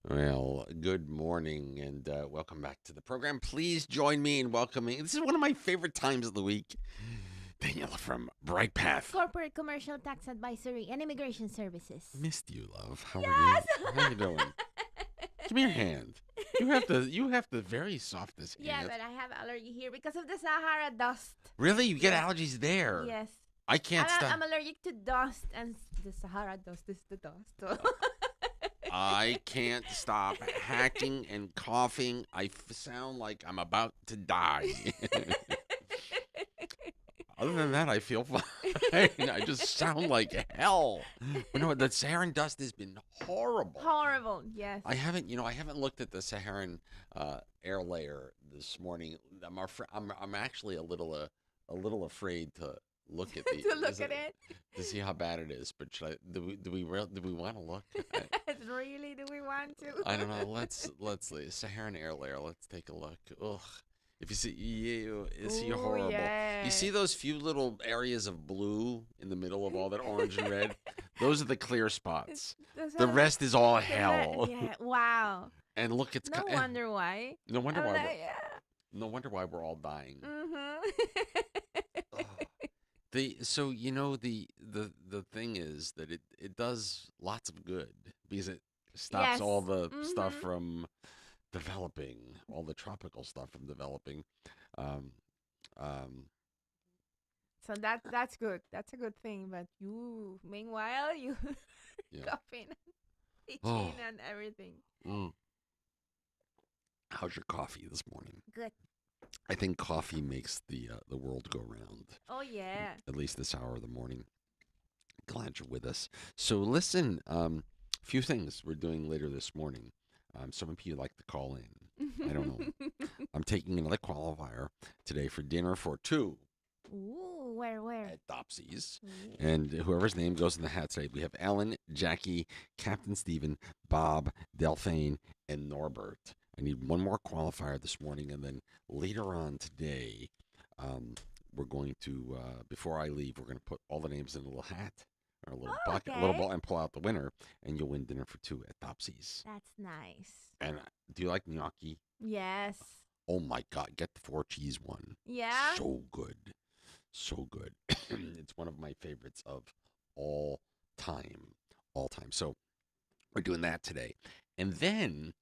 Well, good morning and welcome back to the program. Please join me in welcoming. This is one of my favorite times of the week. Daniela from Brightpath. Corporate Commercial Tax Advisory and Immigration Services. Missed you, love. How are you? Yes. How you doing? Give me your hand. You have the very softest Yeah, hand. but I have allergy here because of the Sahara dust. Really? You get Yes. allergies there? Yes. I can't stop. I'm allergic to dust, and the Sahara dust is the dust. So. I can't stop hacking and coughing. Sound like I'm about to die. Other than that, I feel fine. I just sound like hell. But no, the Saharan dust has been horrible. Horrible. Yes. I haven't looked at the Saharan air layer this morning. I'm actually a little afraid to look at the to look at it. to see how bad it is. But do we want to look? Really? Do we want to? I don't know. Let's Saharan air layer. Let's take a look. Ugh. If you see, is he Ooh, horrible? yeah. You see those few little areas of blue in the middle of all that orange and red? Those are the clear spots. The rest is all hell. Yeah. Wow. And look, it's No wonder why. no wonder I'm why. like, No wonder why we're all dying. Mm-hmm. Ugh. The thing is that it does lots of good because it stops Yes. all the stuff Mhm. from developing, all the tropical stuff from developing. Um, um, So that's good. That's a good thing. But meanwhile, you yeah. coughing, Oh, itching, and everything. mm. How's your coffee this morning? Good. I think coffee makes the world go round. Oh yeah. At least this hour of the morning. Glad you're with us. So listen, few things we're doing later this morning. Some of you like to call in. I don't know. I'm taking another qualifier today for dinner for two Ooh, where? at Dopsy's. Ooh. And whoever's name goes in the hat today, we have Ellen, Jackie, Captain Stephen, Bob, Delphine, and Norbert. I need one more qualifier this morning, and then later on today, we're going to, before I leave, we're going to put all the names in a little hat or a little Oh, bucket, a little okay. ball, and pull out the winner, and you'll win dinner for two at Topsy's. That's nice. And do you like gnocchi? Yes. Oh my God, get the 4 cheese one. Yeah. So good. So good. It's one of my favorites of all time. All time. So we're doing that today. And then,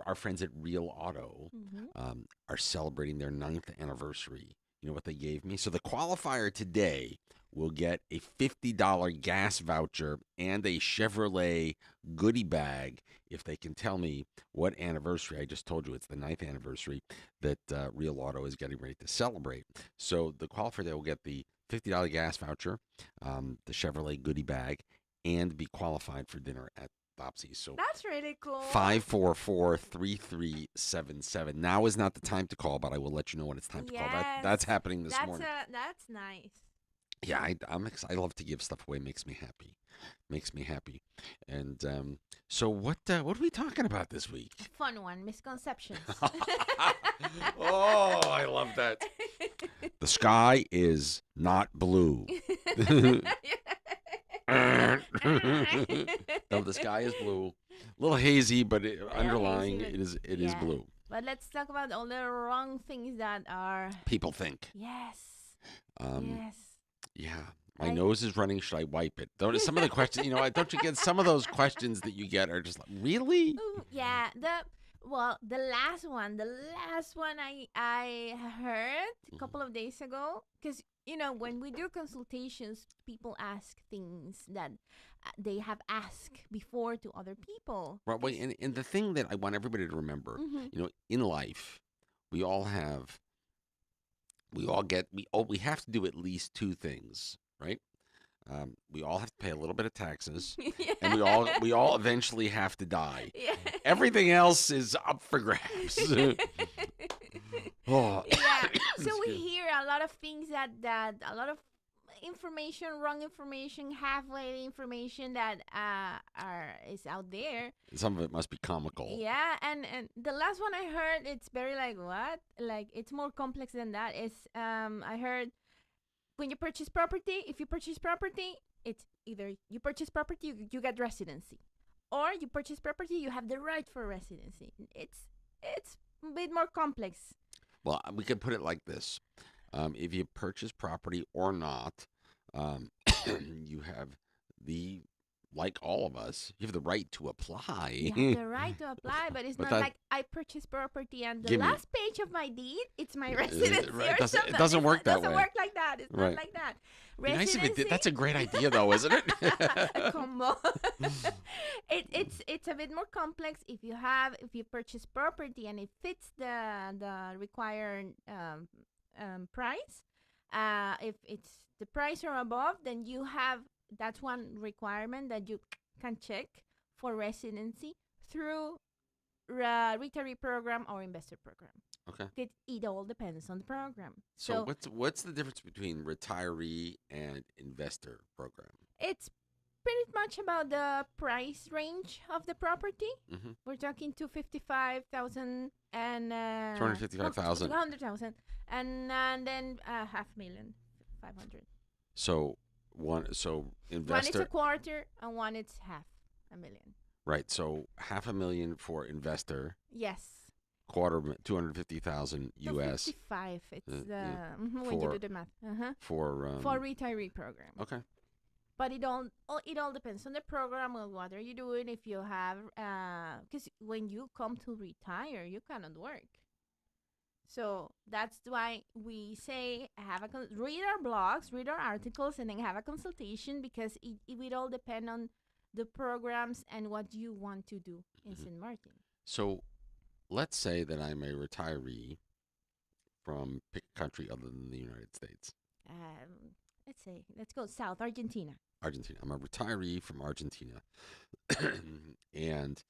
our friends at Real Auto Mhm. are celebrating their 9th anniversary. You know what they gave me? So the qualifier today will get a $50 gas voucher and a Chevrolet goodie bag if they can tell me what anniversary. I just told you it's the 9th anniversary that Real Auto is getting ready to celebrate. So the qualifier they will get the $50 gas voucher, the Chevrolet goodie bag, and be qualified for dinner at Bopsy. So That's really cool. 544-3377. Now is not the time to call, but I will let you know when it's time to call. That's Yes. happening this morning. That's nice. Yeah, I'm excited. I love to give stuff away. Makes me happy. Makes me happy. And so what are we talking about this week? Fun one. Misconceptions. Oh, I love that. The sky is not blue. No, the sky is blue. A little hazy, but underlying hazy, but- it is yeah. blue. But let's talk about all the wrong things that are. People think. Yes. Um, Yes. Yeah, my I- nose is running. Should I wipe it? Some of the questions, don't you get some of those questions that you get are just like, really? Ooh, yeah. The last one I heard a couple of days ago, because when we do consultations, people ask things that they have asked before to other people. Right. Wait, and the thing that I want everybody to remember, Mm-hmm. in life, we all have, we have to do at least two things, right? We all have to pay a little bit of taxes, and we all eventually have to die. Yeah. Everything else is up for grabs. Oh. Yeah. So we Excuse me. hear a lot of things that a lot of information, wrong information, halfway information that is out there. Some of it must be comical. Yeah, and the last one I heard, it's very like what? Like it's more complex than that. It's I heard when you purchase property, if you purchase property, it's either you purchase property, you get residency, or you purchase property, you have the right for residency. It's a bit more complex. Well, we could put it like this: if you purchase property or not, um, you have the like all of us, you have the right to apply. You have the right to apply, but it's But not that like I purchased property and the give me last page of my deed, it's my residency right. or something. It doesn't work It that doesn't way. work like that. It's not Right. like that. Be nice if it did. Residency. That's a great idea, though, isn't it? Come on. It's a bit more complex if you purchase property and it fits the required price. If it's the price or above, then you have that's one requirement that you can check for residency through retiree program or investor program. Okay. It all depends on the program. So what's the difference between retiree and investor program? It's pretty much about the price range of the property. Mm-hmm. We're talking 255,000 and 255,000. 200,000 and then 500,000. So One is investor a quarter and one is half a million. right. So $500,000 for investor, Yes. 250,000 US 255. It's when you for- do the math. for Retiree program. okay. But it all depends on the program or what are you doing. If you have because when you come to retire, you cannot work. So that's why we say read our blogs, read our articles, and then have a consultation because it will all depend on the programs and what you want to do in Mhm. St. Martin. So let's say that I'm a retiree from pick a country other than the United States. Let's go south, Argentina. Argentina. I'm a retiree from Argentina. And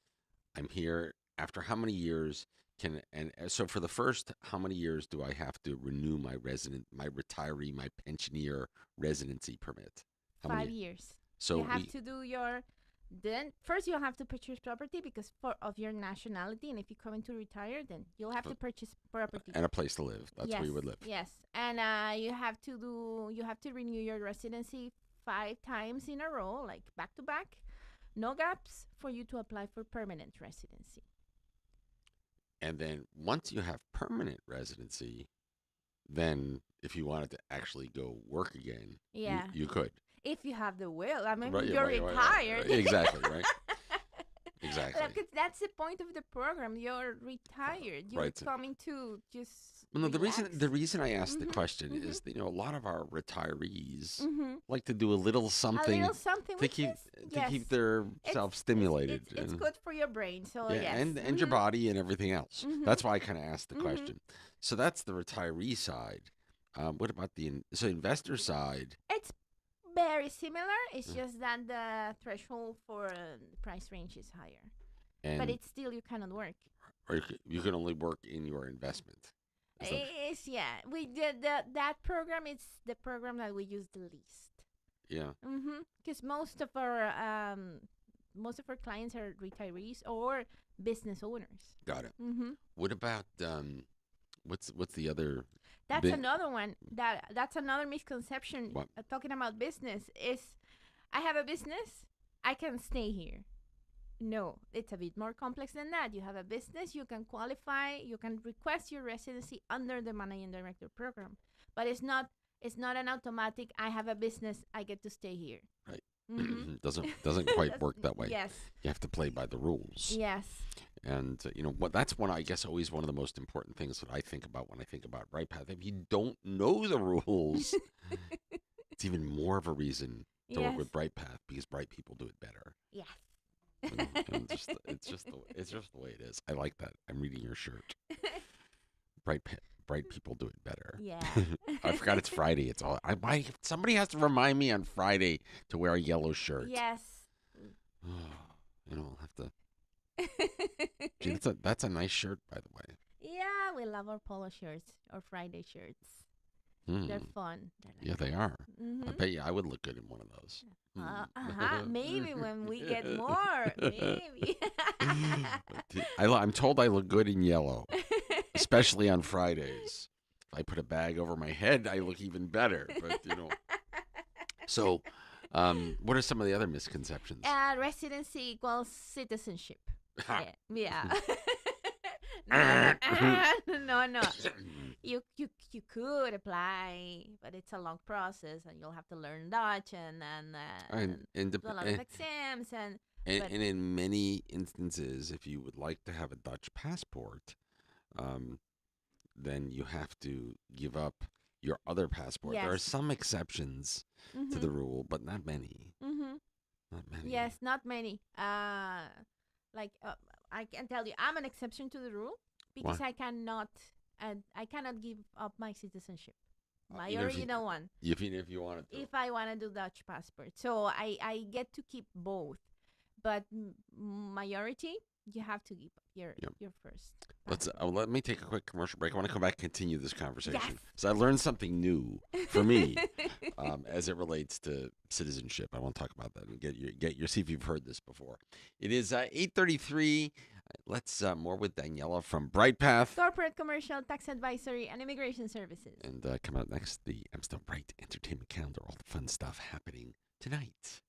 I'm here after how many years so for the first how many years do I have to renew my retiree, my pensioner residency permit? How 5 many? years. So you have to do then first you'll have to purchase property because of your nationality, and if you come in to retire, then you'll have to purchase property and a place to live. That's where you would live. Yes, and you have to renew your residency 5 times in a row, like back to back, no gaps for you to apply for permanent residency. And then once you have permanent residency, then if you wanted to actually go work again, Yeah. you could. If you have the will, I mean, Right, you're right. retired. Exactly, right? Exactly. Because that's the point of the program. You're retired. You're Right. coming to just. Well, no, the relax. reason I asked the Mhm, question mhm. is that, a lot of our retirees Mhm. like to do a little something A little something to which keep is, to yes. keep themselves stimulated. It's and- good for your brain. So yeah, yes. and your Mhm. body and everything else. Mhm. That's why I kind of asked the Mhm. question. So that's the retiree side. What about the investor side? It's very similar. It's Mm. just that the threshold for the price range is higher. And But it's still you cannot work. or you can only work in your investment. Is that- We did that program. It's the program that we use the least. yeah. Because most of our clients are retirees or business owners. Got it. Mm-hmm. What about what's the other? That's big- another one. That's another misconception. What? Talking about business is, I have a business, I can stay here. No, it's a bit more complex than that. You have a business, you can qualify, you can request your residency under the managing director program, but it's not an automatic. I have a business, I get to stay here. Right. Mm-hmm. doesn't quite work that way. Yes. You have to play by the rules. Yes. And that's one, I guess, always one of the most important things that I think about when I think about Brightpath. If you don't know the rules, it's even more of a reason to work Yes. with Brightpath because bright people do it better. Yes. And it's just the way it is. I like that. I'm reading your shirt. Bright people do it better. Yeah. I forgot it's Friday. It's all. Somebody has to remind me on Friday to wear a yellow shirt. Yes. I'll have to. Gee, that's a nice shirt, by the way. Yeah, we love our polo shirts or Friday shirts. They're fun. Yeah, they are. I Mm-hmm. bet you I would look good in one of those. Maybe when we get more. Maybe. I'm told I look good in yellow, especially on Fridays. If I put a bag over my head, I look even better. But So What are some of the other misconceptions? Residency equals citizenship. Ha. Yeah. Yeah. No, no, no. You could apply, but it's a long process, and you'll have to learn Dutch and do a lot of exams but and in many instances, if you would like to have a Dutch passport, um, then you have to give up your other passport. There are yes. some exceptions to the Mhm. rule, but not many. Mhm. Not many. Yes, not many. Like I can tell you, I'm an exception to the rule Why? because I cannot give up my citizenship, my Even if original one, if you wanted to. if I want to do Dutch passport. So I get to keep both, but majority you have to give up Yep. your first Let's passport. let me take a quick commercial break. I want to come back and continue this Yes. conversation because I learned something new for me as it relates to citizenship. I want to talk about that and get your see if you've heard this before. It is 8:33. Let's more with Daniela from Brightpath. Corporate commercial tax advisory and immigration services. And come out next, the I'm Still Bright entertainment calendar, all the fun stuff happening tonight.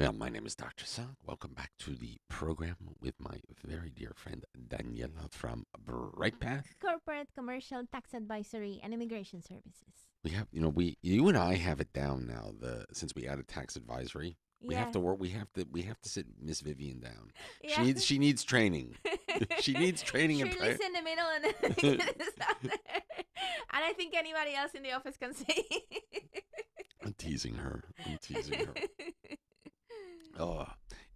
Well, my name is Dr. Song. Welcome back to the program with my very dear friend Daniela from Brightpath. Corporate, commercial, tax advisory, and immigration services. We have, you and I have it down now. Since we added tax advisory, we have Yes. to work. We have to sit Miss Vivian down. She Yeah. needs she needs training. She needs training and Shirley's in the middle and it's out there. And I think anybody else in the office can say. I'm teasing her. I'm teasing her. Oh,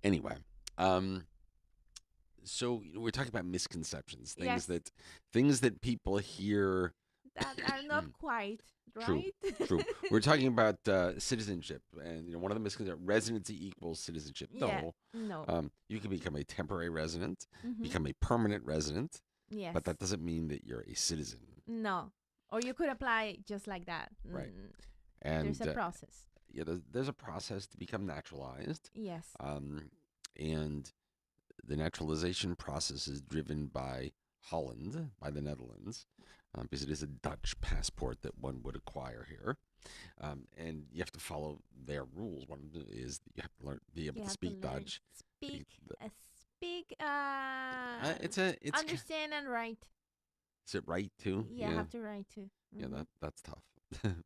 anyway, um, so we're talking about misconceptions, Yes. things that people hear. That are not quite True, right. true. We're talking about citizenship, and one of the misconceptions: residency equals citizenship. Yeah. No, No. you can become a temporary resident, Mm-hmm. become a permanent resident, Yes. but that doesn't mean that you're a citizen, No. Or you could apply just like that. right? There's And a process. yeah, there's a process to become naturalized, Yes. and the naturalization process is driven by Holland, by the Netherlands, because it is a Dutch passport that one would acquire here. And you have to follow their rules. One of them is that you have to be able You to have to speak learn. Dutch. Speak. The- Speak. it's Understand and write. is it right too? Yeah, have to write too. Yeah, Mhm. that's tough.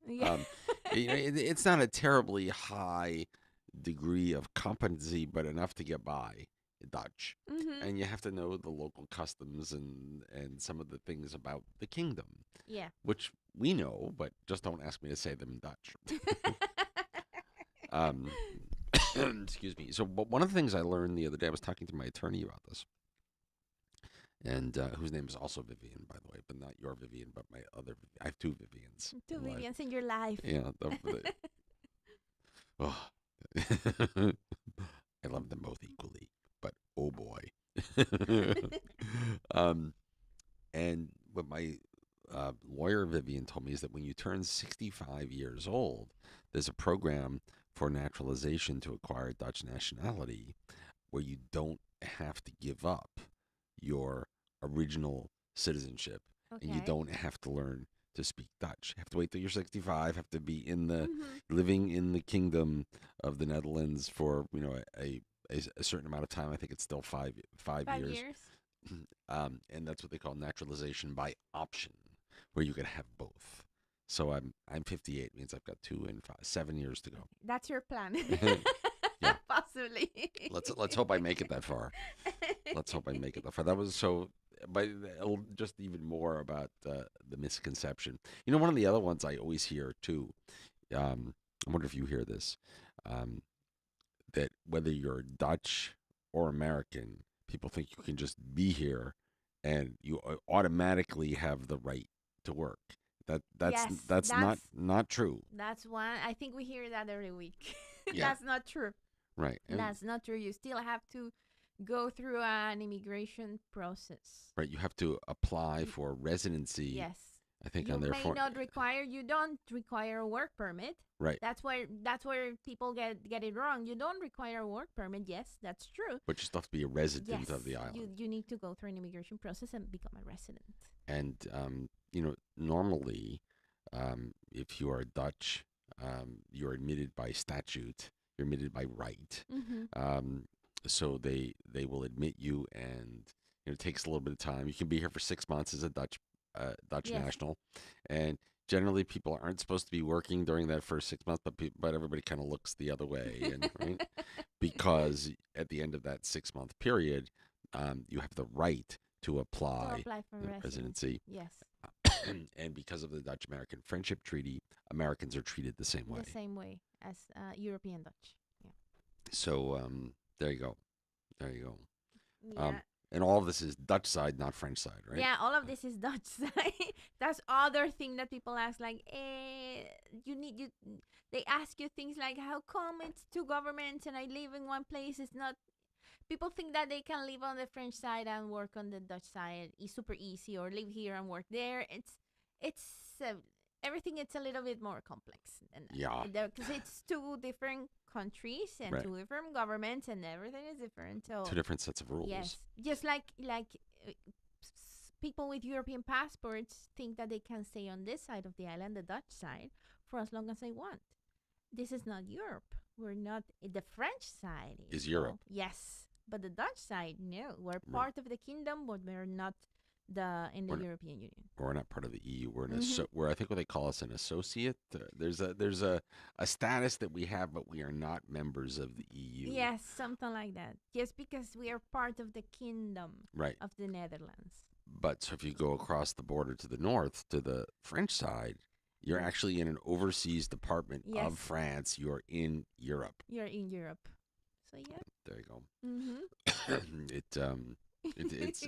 Yeah. um, it's not a terribly high degree of competency, but enough to get by Dutch. Mhm. And you have to know the local customs and some of the things about the kingdom, Yeah. which we know, but just don't ask me to say them in Dutch. Um, excuse me. So, but one of the things I learned the other day, I was talking to my attorney about this, and whose name is also Vivian, by the way, but not your Vivian, but my other. I have two Vivians. Two in life. Vivians in your life. Yeah. Oh. I love them both equally, but oh boy. um, and what my lawyer Vivian told me is that when you turn 65 years old, there's a program for naturalization to acquire Dutch nationality where you don't have to give up your original citizenship and you Okay. don't have to learn to speak Dutch. You have to wait till you're 65, have to be in the Mhm. living in the kingdom of the Netherlands for, a certain amount of time. I think it's still five 5 years. years. And that's what they call naturalization by option, where you can have both. So I'm 58, means I've got 7 years to go. That's your plan. Yeah. Possibly. Let's hope I make it that far. Let's hope I make it that far. That was so. But just even more about the misconception. One of the other ones I always hear too. I wonder if you hear this. That whether you're Dutch or American, people think you can just be here and you automatically have the right to work. That's Yes, that's not true. That's one. I think we hear that every week. Yeah. That's not true. Right. And, That's not true. You still have to go through an immigration process. right. You have to apply for residency. Yes. I think You on their may form. not require. You don't require a work permit. Right. That's where people get it wrong. You don't require a work permit. Yes, that's true. But you still have to be a resident Yes, of the island. you need to go through an immigration process and become a resident. And normally, if you are Dutch, you're admitted by statute. You're admitted by right. Mm-hmm. So they will admit you, and it takes a little bit of time. You can be here for 6 months as a Dutch Yes. national, and generally people aren't supposed to be working during that first 6 months, but everybody kind of looks the other way, and right, because at the end of that 6 month period, you have the right to To apply apply for residency. Yes. And because of the Dutch American Friendship Treaty, Americans are treated the same way. The same way as European Dutch. Yeah. So there you go. There you go. Yeah. And all of this is Dutch side, not French side, right? Yeah, all of this is Dutch side. That's other thing that people ask, like, they ask you things like, how come it's two governments and I live in one place? It's not. People think that they can live on the French side and work on the Dutch side. It's super easy, or live here and work there. It's everything. It's a little bit more complex than that. Yeah. Because it's two different countries and Right. two different governments, and everything is different. So Two different sets of rules. yes, just like people with European passports think that they can stay on this side of the island, the Dutch side, for as long as they want. This is not Europe. we're not the French side Is well, Europe. yes, but the Dutch side, no, we're Right. part of the kingdom, but we're not in the We're not, European Union. we're not part of the EU. Mm-hmm. We're I think what they call us an associate. There's a status that we have, but we are not members of the EU. Yes, something like that. Just because we are part of the kingdom Right. of the Netherlands. But so if you go across the border to the north, to the French side, you're Yes. actually in an overseas department Yes, of France. You're in Europe. you're in Europe. So yeah. There you go. Mm-hmm.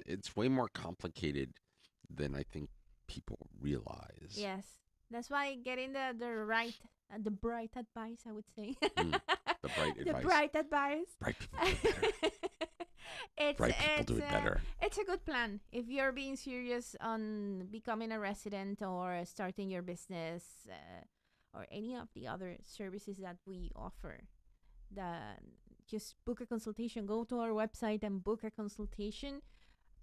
It's way more complicated than I think people realize. Yes, that's why getting the bright advice, I would say. Mm, the bright The advice. bright advice. Bright people do it better. it's Bright people do it's it better. it's a good plan if you're being serious on becoming a resident or starting your business or any of the other services that we offer. The Just book a consultation. Go to our website and book a consultation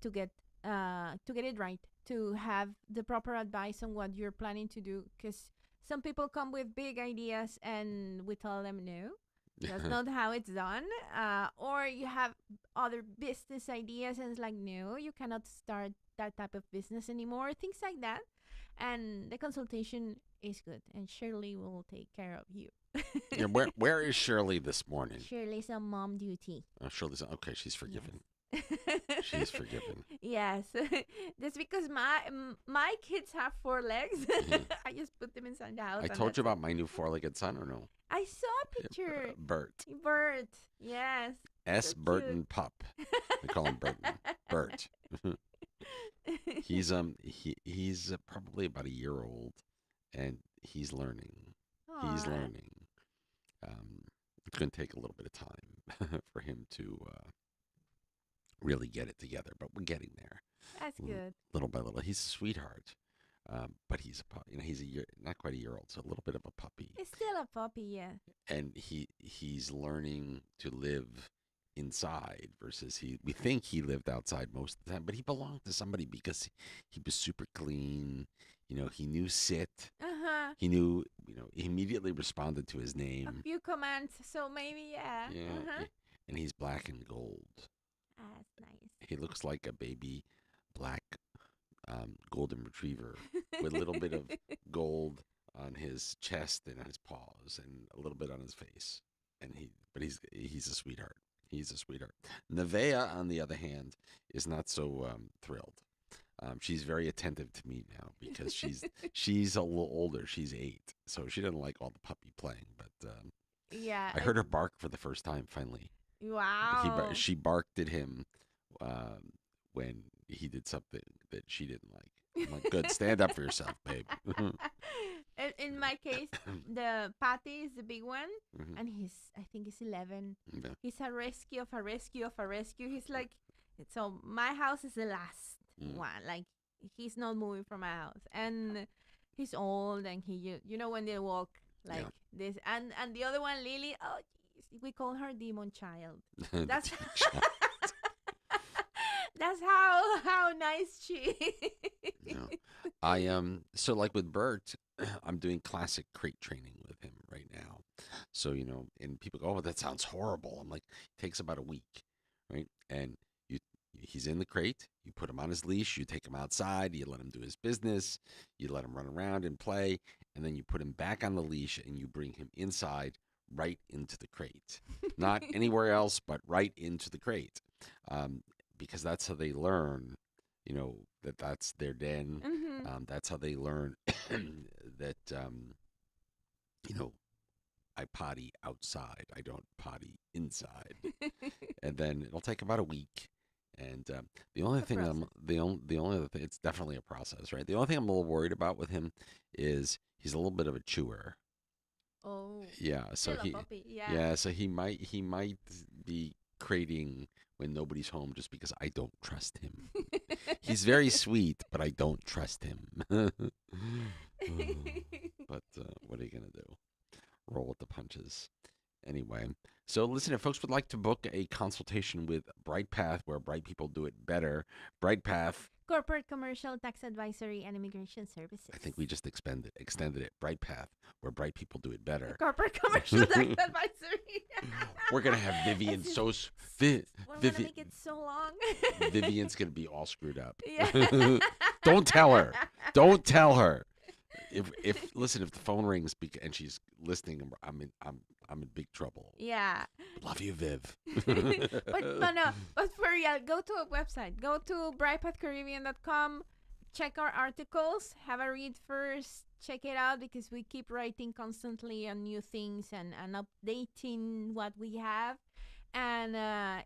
to get it right, to have the proper advice on what you're planning to do, because some people come with big ideas and we tell them no, that's not how it's done. Or you have other business ideas and it's like, no, you cannot start that type of business anymore, things like that. And the consultation is good and Shirley will take care of you. Yeah, where is Shirley this morning? Shirley's on mom duty. Shirley's okay. She's forgiven. Yes. She's forgiven. Yes. That's because my kids have 4 legs. Mhm. I just put them inside the house. I and told you that's it. about my new four-legged son, or no? I saw a picture. Bert. Bert. Yes. S. So Burton cute. Pup. We call him Burton. Bert. He's probably about a year old, and he's learning. He's Aw, learning. It's going to take a little bit of time for him to really get it together, but we're getting there, that's good. little by little. He's a sweetheart, but he's a puppy. He's a year, not quite a year old, so a little bit of a puppy. It's still a puppy, yeah. And he's learning to live inside versus we think he lived outside most of the time, but he belonged to somebody because he was super clean. He knew sit. Uh-huh. He knew, he immediately responded to his A name. few commands, so maybe, yeah. Yeah, Uh-huh. and he's black and gold. That's nice. He looks like a baby black golden retriever with a little bit of gold on his chest and on his paws and a little bit on his face. But he's a sweetheart. He's a sweetheart. Nevea, on the other hand, is not so thrilled. She's very attentive to me now because she's a little older. She's 8, so she doesn't like all the puppy playing. But Yeah. I heard her bark for the first time finally. Wow. She barked at him when he did something that she didn't like. I'm like, good, stand up for yourself, babe. In my case, the Patty is the big one, Mhm. and I think he's 11. Yeah. He's a rescue of a rescue of a rescue. He's like, so my house is the last one. Like, he's not moving from my house, and he's old, and when they walk like Yeah. this, and the other one, Lily. Oh, geez, we call her Demon Child. The That's teacher. that's how nice she is. Yeah. So like with Bert, I'm doing classic crate training with him right now. So, and people go, "Oh, that sounds horrible." I'm like, it takes about a week, right? And he's in the crate, you put him on his leash, you take him outside, you let him do his business, you let him run around and play, and then you put him back on the leash and you bring him inside right into the crate. Not anywhere else, but right into the crate. Because that's how they learn, that's their den. Mhm. That's how they learn that, I potty outside. I don't potty inside. And then it'll take about a week. And the only A thing process. the only other thing, it's definitely a process, right? The only thing I'm a little worried about with him is he's a little bit of a chewer. Oh, Yeah, so still a puppy. Yeah. yeah, so he might be crating when nobody's home just because I don't trust him. He's very sweet, but I don't trust him. But what are you gonna do? Roll with the punches. Anyway, so listen, if folks would like to book a consultation with Brightpath, where bright people do it better, Brightpath Corporate Commercial Tax Advisory and Immigration Services. I think we just extended it. Brightpath, where bright people do it better. Corporate Commercial Tax Advisory. We're gonna have Vivian It's so just- We're gonna Vivi- make it so long. Vivian's gonna be all screwed up. Yeah. Don't tell her. Don't tell her. If listen, if the phone rings and she's listening, I'm in big trouble. Yeah. Love you, Viv. But no, but for real, go to a website. Go to brightpathcaribbean.com. Check our articles. Have a read first. Check it out because we keep writing constantly on new things and updating what we have. And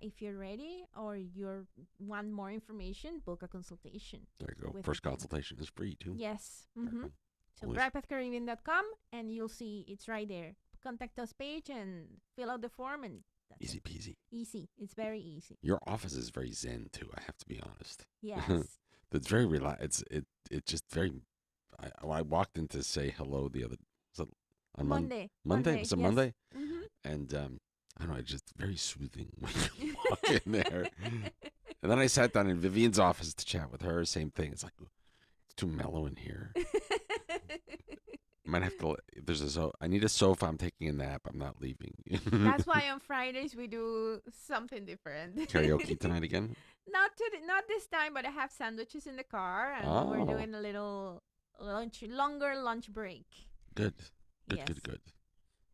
if you're ready or you want more information, book a consultation. There you go. With First the team. consultation is free too. Yes. There you Mm-hmm. go. So Always. brightpathcaribbean.com and you'll see it's right there. Contact us page and fill out the form and that's Easy it. peasy. Easy. It's very easy. Your office is very zen too. I have to be honest. Yes. It's very relaxed. It's just very. I walked in to say hello the other was it on Monday. Monday. Was it yes. Monday? Mm-hmm. And I don't know. It's just very soothing when you walk in there. And then I sat down in Vivian's office to chat with her. Same thing. It's like it's too mellow in here. I might have to. I need a sofa. I'm taking a nap. I'm not leaving. That's why on Fridays we do something different. Karaoke tonight again. Not this time, but I have sandwiches in the car, and we're Oh. doing a little longer lunch break. Good. Good. Yes. Good. Good.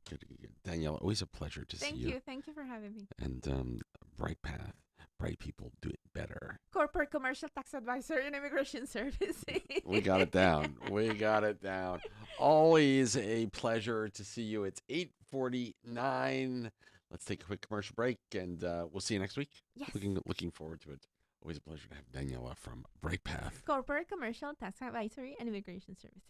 Good. Daniela, always a pleasure to Thank see you. Thank you for having me. And Brightpath, bright people do it better. Corporate Commercial Tax Advisory and Immigration Services. We got it down. We got it down. Always a pleasure to see you. It's 8:49. Let's take a quick commercial break, and we'll see you next week. Yes. Looking forward to it. Always a pleasure to have Daniela from Brightpath. Corporate Commercial Tax Advisory and Immigration Services.